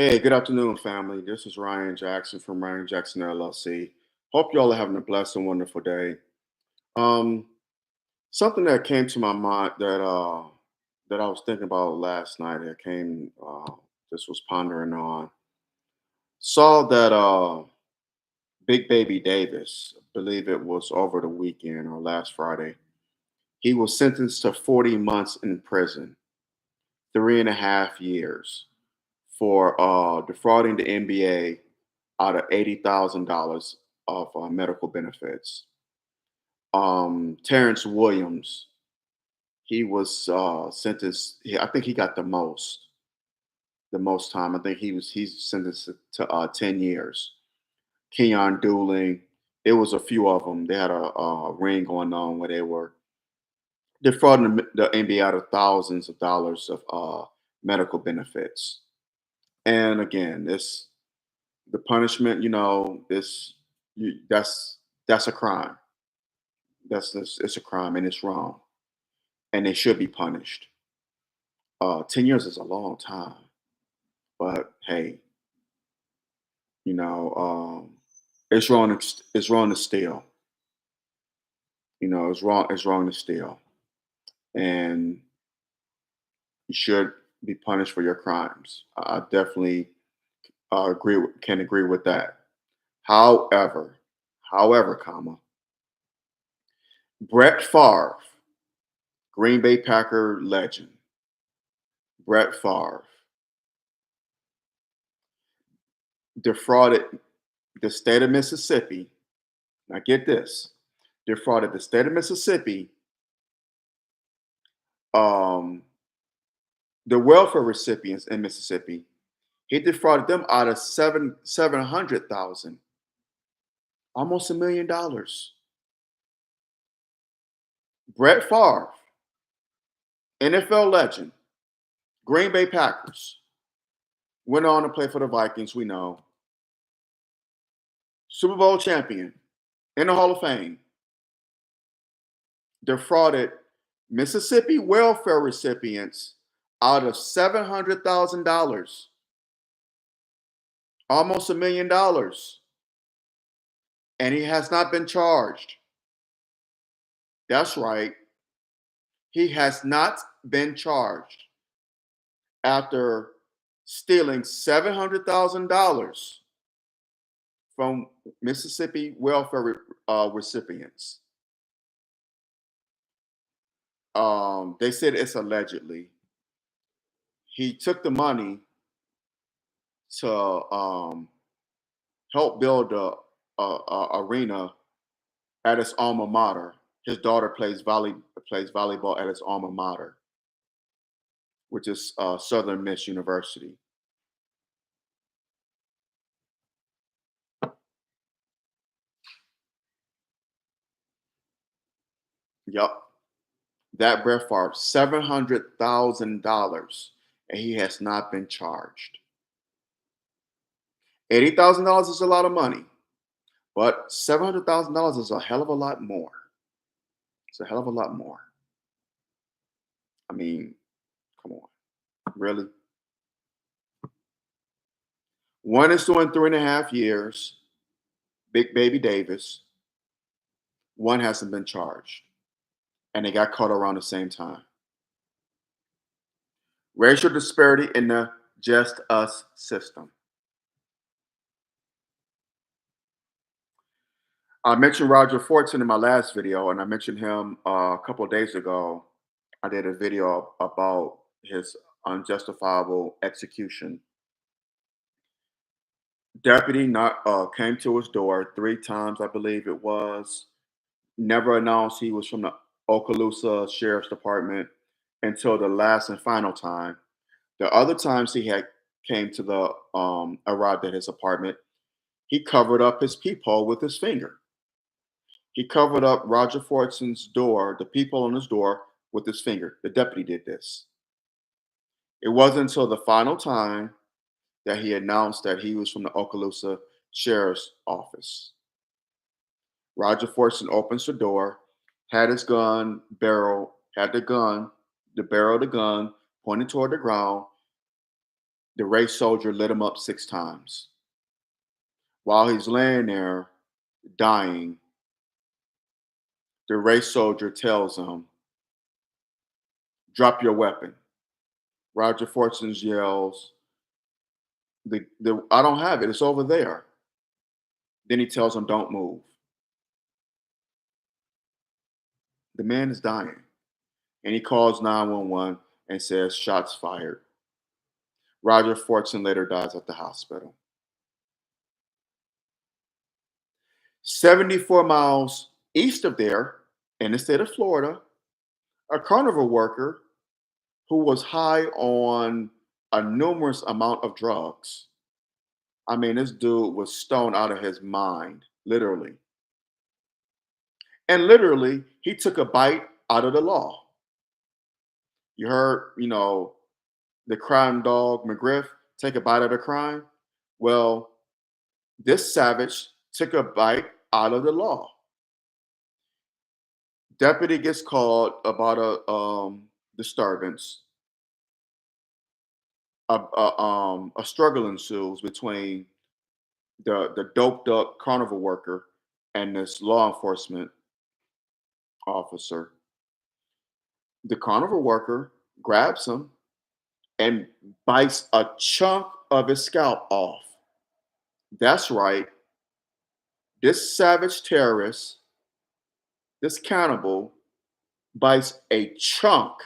Hey, good afternoon, family. This is Ryan Jackson from Ryan Jackson LLC. Hope you all are having a blessed and wonderful day. Um, Something that came to my mind that I was thinking about last night. That came just was pondering on. Saw that Big Baby Davis, I believe it was over the weekend or last Friday. He was sentenced to 40 months in prison, 3.5 years for defrauding the NBA out of $80,000 of medical benefits. Terrence Williams, he was sentenced. I think he got the most time. I think he's sentenced to 10 years. Keon Dooling, it was a few of them. They had a ring going on where they were defrauding the NBA out of thousands of dollars of medical benefits. And again, this the punishment. That's a crime. It's a crime and it's wrong, and they should be punished. 10 years is a long time, but hey, you know, it's wrong. It's wrong to steal. It's wrong. It's wrong to steal, and you should be punished for your crimes. I definitely can agree with that. However, comma, Brett Favre, Green Bay Packer legend, Brett Favre defrauded the state of Mississippi. Now get this, defrauded the state of Mississippi, um, the welfare recipients in Mississippi. He defrauded them out of 700,000, almost $1 million. Brett Favre, NFL legend, Green Bay Packers, went on to play for the Vikings. We know, Super Bowl champion, in the Hall of Fame, defrauded Mississippi welfare recipients out of $700,000, almost $1 million, and he has not been charged. That's right, he has not been charged after stealing $700,000 from Mississippi welfare recipients. They said it's allegedly. He took the money to help build a arena at his alma mater. His daughter plays volleyball at his alma mater, which is Southern Miss University. Yup, that Brett Favre, $700,000, and he has not been charged. $80,000 is a lot of money, but $700,000 is a hell of a lot more. It's a hell of a lot more. I mean, come on, really? One is doing 3.5 years, Big Baby Davis. One hasn't been charged, and they got caught around the same time. Racial disparity in the just us system. I mentioned Roger Fortson in my last video, and I mentioned him a couple of days ago. I did a video about his unjustifiable execution. Deputy not came to his door 3 times, I believe it was. Never announced he was from the Okaloosa Sheriff's Department until the last and final time. The other times he had came to the arrived at his apartment, he covered up his peephole with his finger. He covered up Roger Fortson's door, the peephole on his door, with his finger. The deputy did this. It wasn't until the final time that he announced that he was from the Okaloosa Sheriff's Office. Roger Fortson opens the door, had his gun barrel, had the barrel of the gun pointed toward the ground. The race soldier lit him up 6 times. While he's laying there dying, the race soldier tells him, "Drop your weapon." Roger Fortune yells, I don't have it. It's over there." Then he tells him, "Don't move." The man is dying. And he calls 911 and says, "Shots fired." Roger Fortune later dies at the hospital. 74 miles east of there, in the state of Florida, a carnival worker who was high on a numerous amount of drugs. I mean, this dude was stoned out of his mind, literally. And literally, he took a bite out of the law. You heard, the crime dog McGriff take a bite out of crime. Well, this savage took a bite out of the law. Deputy gets called about a disturbance. A struggle ensues between the doped up carnival worker and this law enforcement officer. The carnival worker grabs him and bites a chunk of his scalp off. That's right. This savage terrorist, this cannibal, bites a chunk,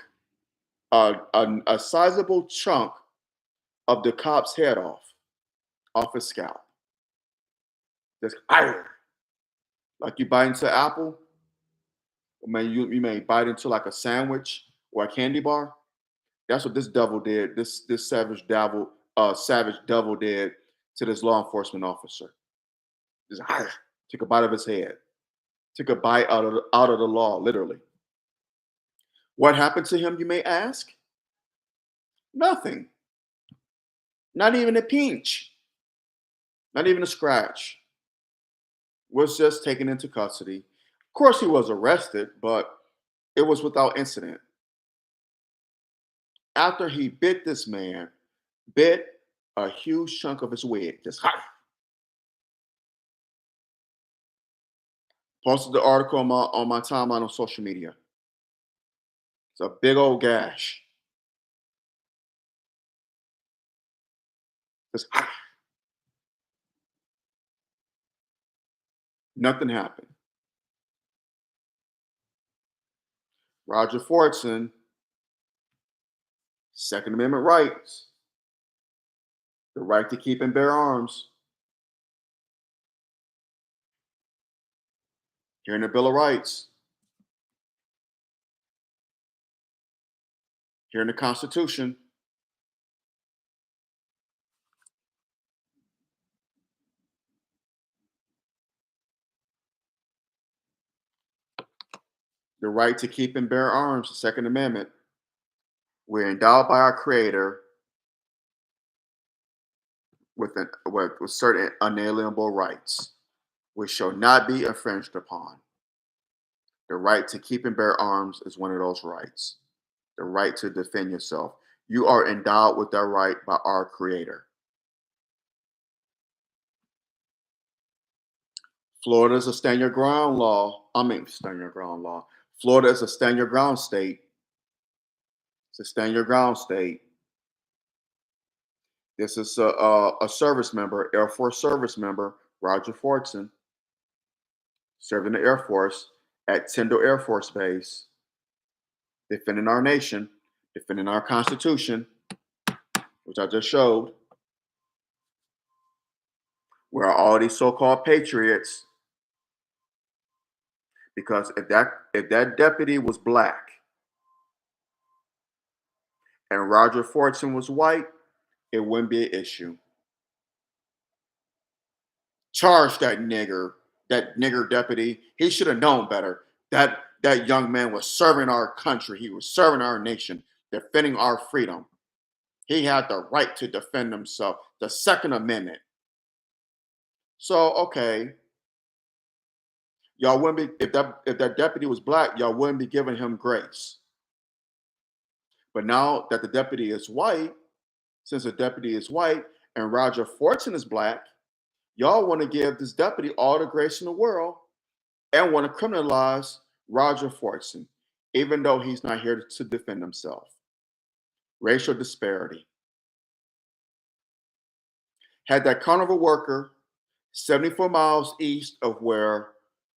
a sizable chunk of the cop's head off his scalp. Just like you bite into an apple, or you may bite into like a sandwich or a candy bar. That's what this devil did. This savage devil did to this law enforcement officer. Just took a bite of his head. Took a bite out of the law, literally. What happened to him, you may ask? Nothing. Not even a pinch. Not even a scratch. Was just taken into custody. Of course, he was arrested, but it was without incident. After he bit this man, bit a huge chunk of his wig. Just posted the article on my timeline on social media. It's a big old gash. Just nothing happened. Roger Fortson, Second Amendment rights, the right to keep and bear arms. Here in the Bill of Rights, here in the Constitution. The right to keep and bear arms, the Second Amendment. We're endowed by our Creator with certain unalienable rights, which shall not be infringed upon. The right to keep and bear arms is one of those rights. The right to defend yourself. You are endowed with that right by our Creator. Florida is a stand your ground law. Stand your ground law. Florida is a stand your ground state. It's a stand your ground state. This is a service member, Air Force service member, Roger Fortson, serving the Air Force at Tyndall Air Force Base, defending our nation, defending our Constitution, which I just showed. Where are all these so-called patriots? Because if that deputy was black and Roger Fortson was white, it wouldn't be an issue. Charge that nigger deputy. He should have known better. That young man was serving our country. He was serving our nation, defending our freedom. He had the right to defend himself. The Second Amendment. So, okay, y'all wouldn't be if that deputy was black, y'all wouldn't be giving him grace. But now that the deputy is white, Since the deputy is white and Roger Fortune is black, y'all want to give this deputy all the grace in the world and want to criminalize Roger Fortune, even though he's not here to defend himself. Racial disparity. Had that carnival worker 74 miles east of where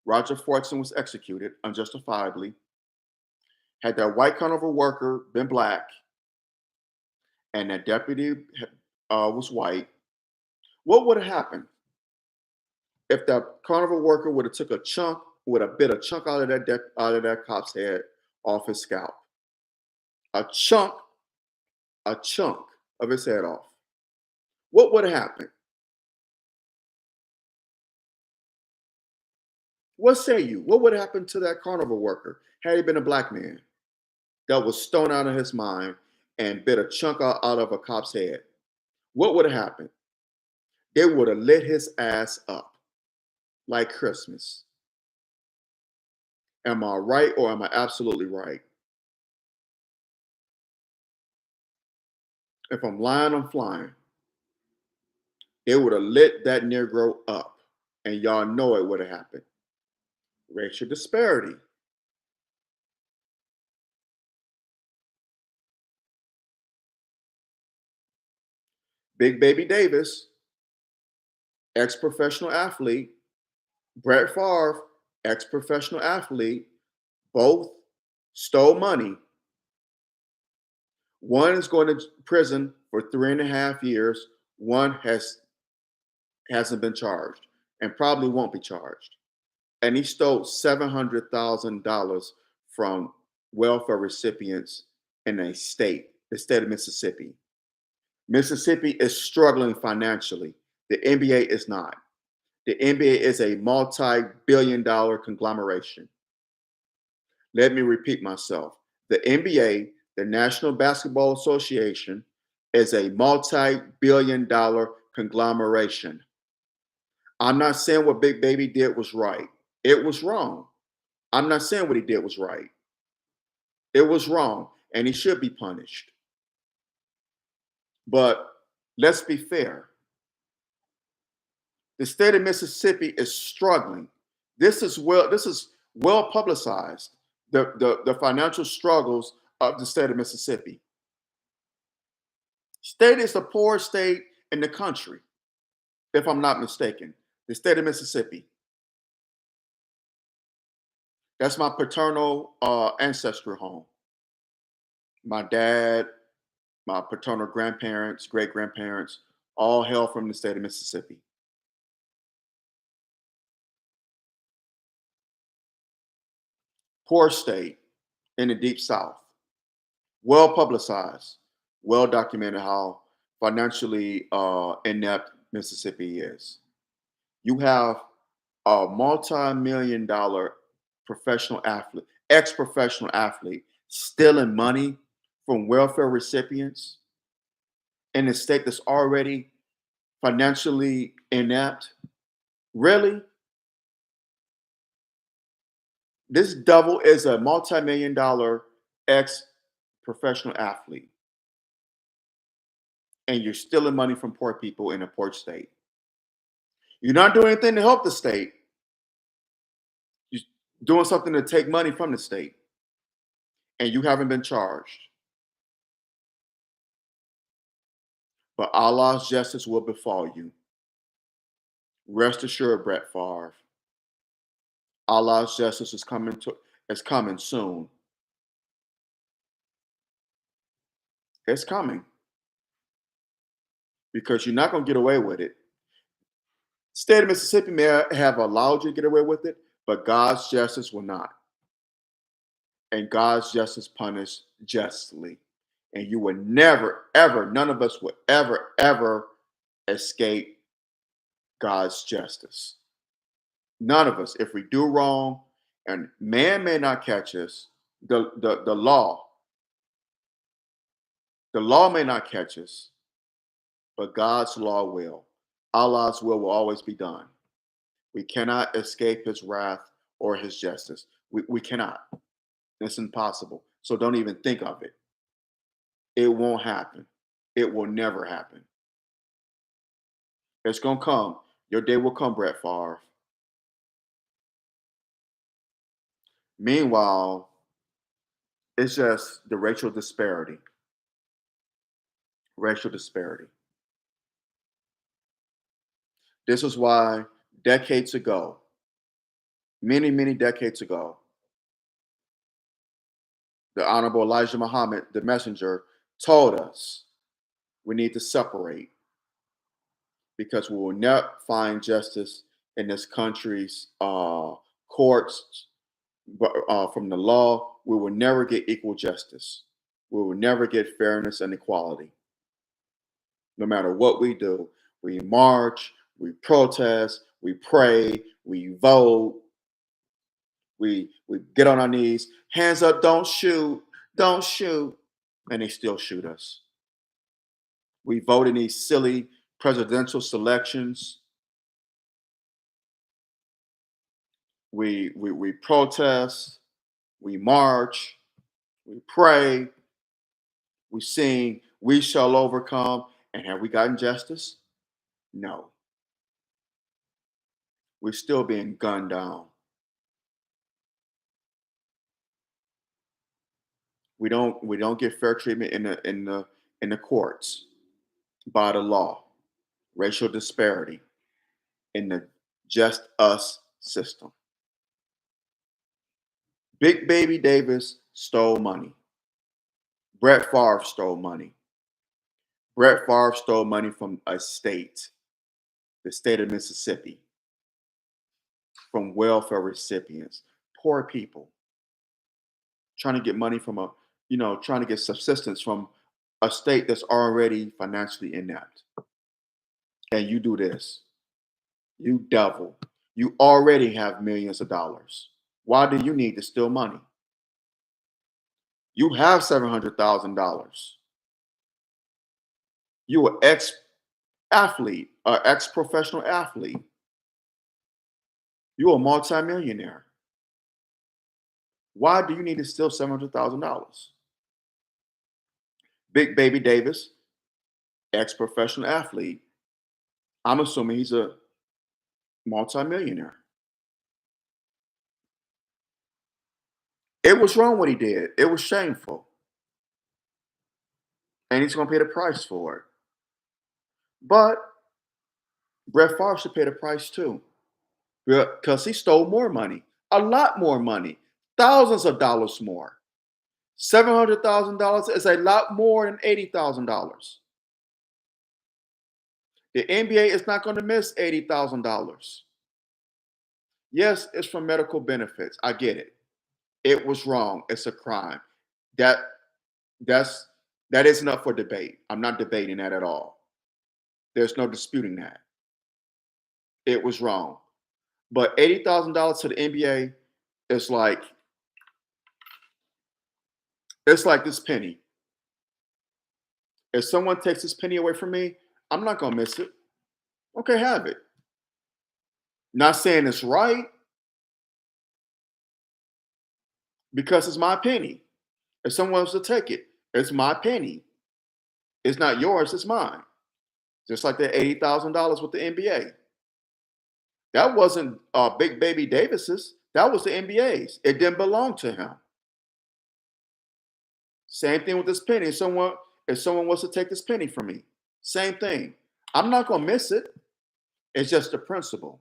Roger Fortune was executed unjustifiably, had that white carnival worker been black and that deputy was white, what would have happened if that carnival worker would have took a chunk, would have bit a chunk out of out of that cop's head off his scalp, a chunk, a chunk of his head off? What would have happened? What say you? What would have happened to that carnival worker had he been a black man that was stoned out of his mind and bit a chunk out of a cop's head? What would have happened? They would have lit his ass up like Christmas. Am I right or am I absolutely right? If I'm lying, I'm flying. They would have lit that Negro up. And y'all know it would have happened. Racial disparity. Big Baby Davis, ex professional athlete, Brett Favre, ex professional athlete, both stole money. One is going to prison for 3.5 years. One hasn't been charged and probably won't be charged. And he stole $700,000 from welfare recipients in a state, the state of Mississippi. Mississippi is struggling financially. The NBA is not. The NBA is a multi-billion-dollar conglomeration. Let me repeat myself. The NBA, the National Basketball Association, is a multi-billion-dollar conglomeration. I'm not saying what Big Baby did was right. It was wrong. I'm not saying what he did was right. It was wrong, and he should be punished. But let's be fair. The state of Mississippi is struggling. This is well publicized. The financial struggles of the state of Mississippi. State is the poorest state in the country, if I'm not mistaken. The state of Mississippi. That's my paternal ancestral home. My dad, my paternal grandparents, great grandparents, all hail from the state of Mississippi. Poor state in the deep south. Well publicized, well documented how financially inept Mississippi is. You have a multi-million dollar professional athlete, ex-professional athlete, stealing money from welfare recipients in a state that's already financially inept. Really? This devil is a multi-million dollar ex-professional athlete, and you're stealing money from poor people in a poor state. You're not doing anything to help the state. You're doing something to take money from the state, and you haven't been charged. But Allah's justice will befall you. Rest assured, Brett Favre. Allah's justice is coming soon. It's coming because you're not going to get away with it. State of Mississippi may have allowed you to get away with it, but God's justice will not. And God's justice punish justly. And you will never, ever, none of us will ever, ever escape God's justice. None of us. If we do wrong, and man may not catch us, the law may not catch us, but God's law will. Allah's will always be done. We cannot escape his wrath or his justice. We cannot. It's impossible. So don't even think of it. It won't happen. It will never happen. It's gonna come. Your day will come, Brett Favre. Meanwhile, it's just the racial disparity. Racial disparity. This is why decades ago, many, many decades ago, the Honorable Elijah Muhammad, the messenger, told us we need to separate because we will not find justice in this country's courts, from the law. We will never get equal justice. We will never get fairness and equality. No matter what we do, we march, we protest, we pray, we vote, we get on our knees, hands up, don't shoot, and they still shoot us. We vote in these silly presidential selections. We protest, we march, we pray, we sing, we shall overcome. And have we gotten justice? No. We're still being gunned down. We don't get fair treatment in the courts by the law. Racial disparity in the just us system. Big Baby Davis stole money. Brett Favre stole money. Brett Favre stole money from a state, the state of Mississippi, from welfare recipients, poor people, trying to get money from trying to get subsistence from a state that's already financially inept. And you do this, you devil. You already have millions of dollars. Why do you need to steal money? You have $700,000. You an ex athlete, an ex professional athlete. You a multimillionaire. Why do you need to steal $700,000? Big Baby Davis, ex professional athlete. I'm assuming he's a multimillionaire. It was wrong what he did. It was shameful. And he's going to pay the price for it. But Brett Favre should pay the price too. Because he stole more money, a lot more money, thousands of dollars more. $700,000 is a lot more than $80,000. The NBA is not going to miss $80,000. Yes, it's from medical benefits. I get it. It was wrong. It's a crime. That that's that isn't up for debate. I'm not debating that at all. There's no disputing that. It was wrong. But $80,000 to the NBA is like this penny. If someone takes this penny away from me, I'm not gonna miss it. Okay, have it. Not saying it's right because it's my penny. If someone wants to take it, it's my penny. It's not yours, it's mine. Just like the $80,000 with the NBA. That wasn't Big Baby Davis's. That was the NBA's. It didn't belong to him. Same thing with this penny. If someone wants to take this penny from me, same thing. I'm not gonna miss it. It's just the principle.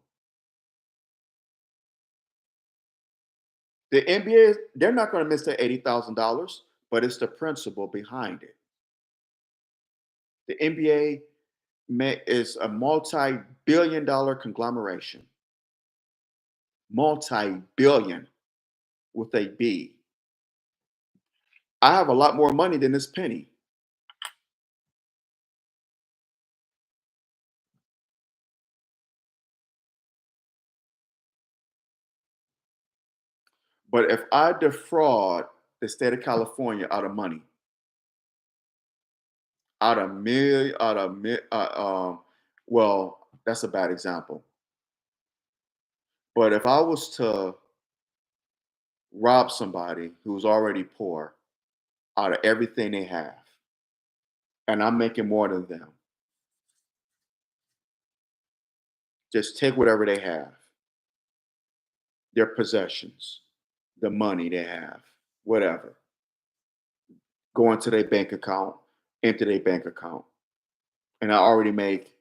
The NBA, they're not gonna miss the $80,000, but it's the principle behind it. The NBA is a multi-billion dollar conglomeration. Multi-billion with a B. I have a lot more money than this penny. But if I defraud the state of California out of money, out of million, out of well, that's a bad example. But if I was to rob somebody who's already poor out of everything they have, and I'm making more than them. Just take whatever they have, their possessions, the money they have, whatever. Go into their bank account, into their bank account. And I already make,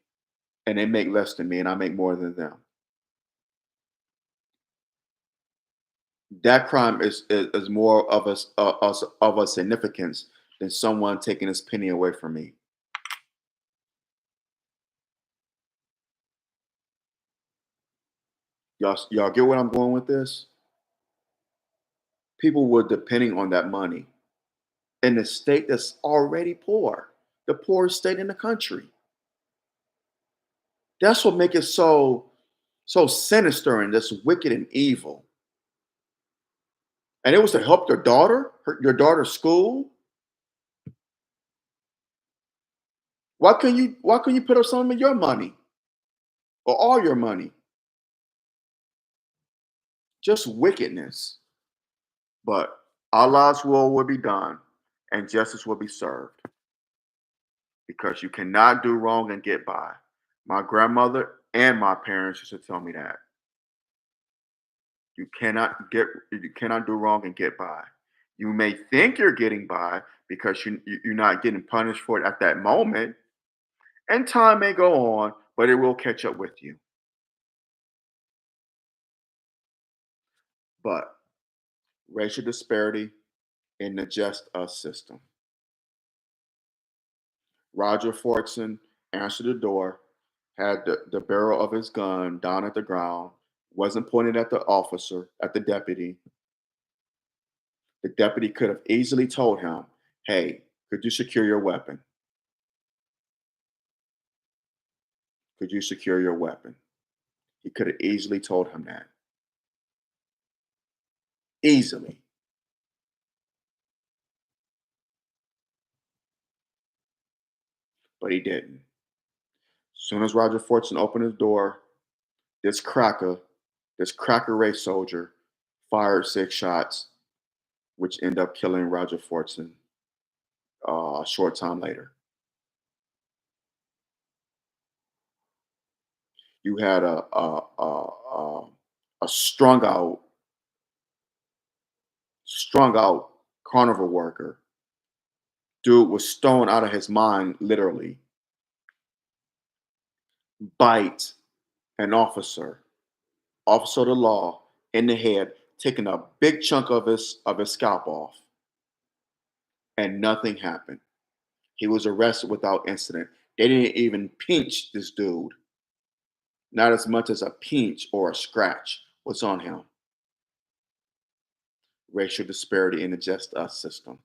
and they make less than me, and I make more than them. That crime is more of of a significance than someone taking this penny away from me. Y'all get what I'm going with this? People were depending on that money in a state that's already poor, the poorest state in the country. That's what makes it so sinister and this wicked and evil. And it was to help your daughter, your daughter's school. Why couldn't you put up some of your money or all your money? Just wickedness. But Allah's will be done and justice will be served because you cannot do wrong and get by. My grandmother and my parents used to tell me that. You cannot do wrong and get by. You may think you're getting by because you're not getting punished for it at that moment, and time may go on, but it will catch up with you. But racial disparity in the just us system. Roger Fortson answered the door, had the barrel of his gun down at the ground, wasn't pointed at the officer, at the deputy. The deputy could have easily told him, hey, could you secure your weapon? Could you secure your weapon? He could have easily told him that. Easily. But he didn't. As soon as Roger Fortson opened his door, this cracker, this cracker race soldier, fired 6 shots, which ended up killing Roger Fortson a short time later. You had a strung out carnival worker. Dude was stoned out of his mind, literally. Bite an officer of the law in the head, taking a big chunk of his scalp off, and nothing happened. He was arrested without incident. They didn't even pinch this dude. Not as much as a pinch or a scratch was on him. Racial disparity in the just us system.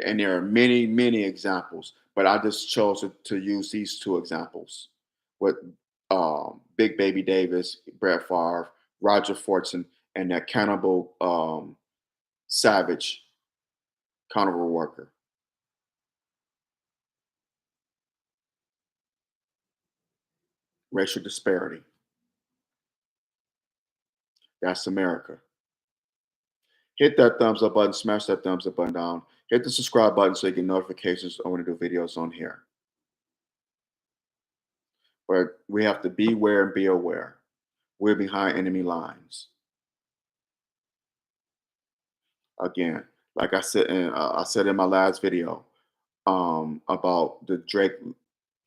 And there are many, many examples, but I just chose to use these two examples with Big Baby Davis, Brett Favre, Roger Fortson, and that cannibal savage carnival worker. Racial disparity. That's America. Hit that thumbs up button, smash that thumbs up button down. Hit the subscribe button so you get notifications when I do videos on here. But we have to beware and be aware. We're behind enemy lines. Again, like I said in my last video about the Drake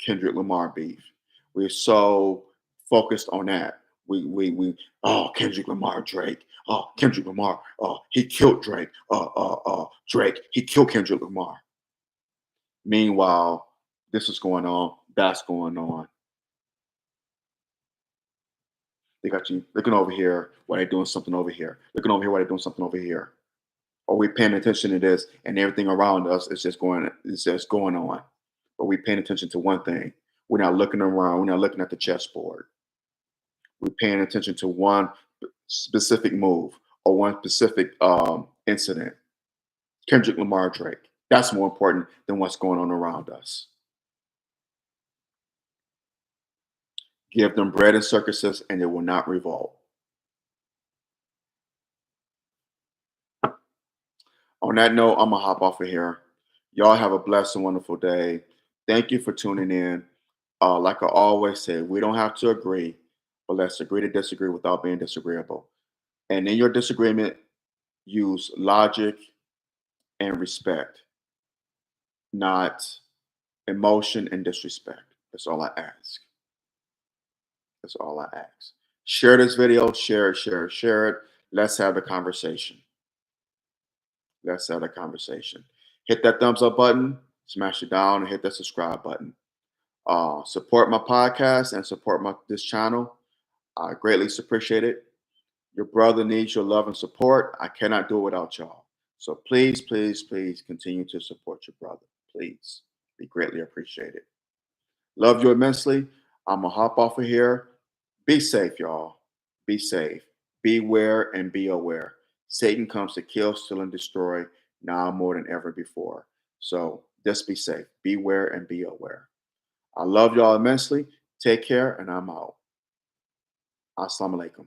Kendrick Lamar beef. We're so focused on that. We oh Kendrick Lamar Drake. Oh Kendrick Lamar. Oh he killed Drake. Drake he killed Kendrick Lamar. Meanwhile, this is going on. That's going on. They got you looking over here while they're doing something over here. Looking over here while they're doing something over here. Or we paying attention to this and everything around us is just going on. But we paying attention to one thing. We're not looking around, we're not looking at the chessboard. We're paying attention to one specific move or one specific incident. Kendrick Lamar Drake. That's more important than what's going on around us. Give them bread and circuses and they will not revolt. On that note, I'm gonna hop off of here. Y'all have a blessed and wonderful day. Thank you for tuning in. Like I always say, we don't have to agree, but let's agree to disagree without being disagreeable. And in your disagreement, use logic and respect, not emotion and disrespect. That's all I ask. That's all I ask. Share this video, share it, share it, share it. Let's have the conversation. Let's have the conversation. Hit that thumbs up button, smash it down, and hit that subscribe button. Support my podcast and support this channel. I greatly appreciate it. Your brother needs your love and support. I cannot do it without y'all. So please, please, please continue to support your brother. Please. Be greatly appreciated. Love you immensely. I'm going to hop off of here. Be safe, y'all. Be safe. Beware and be aware. Satan comes to kill, steal, and destroy now more than ever before. So just be safe. Beware and be aware. I love y'all immensely. Take care, and I'm out. Assalamu alaikum.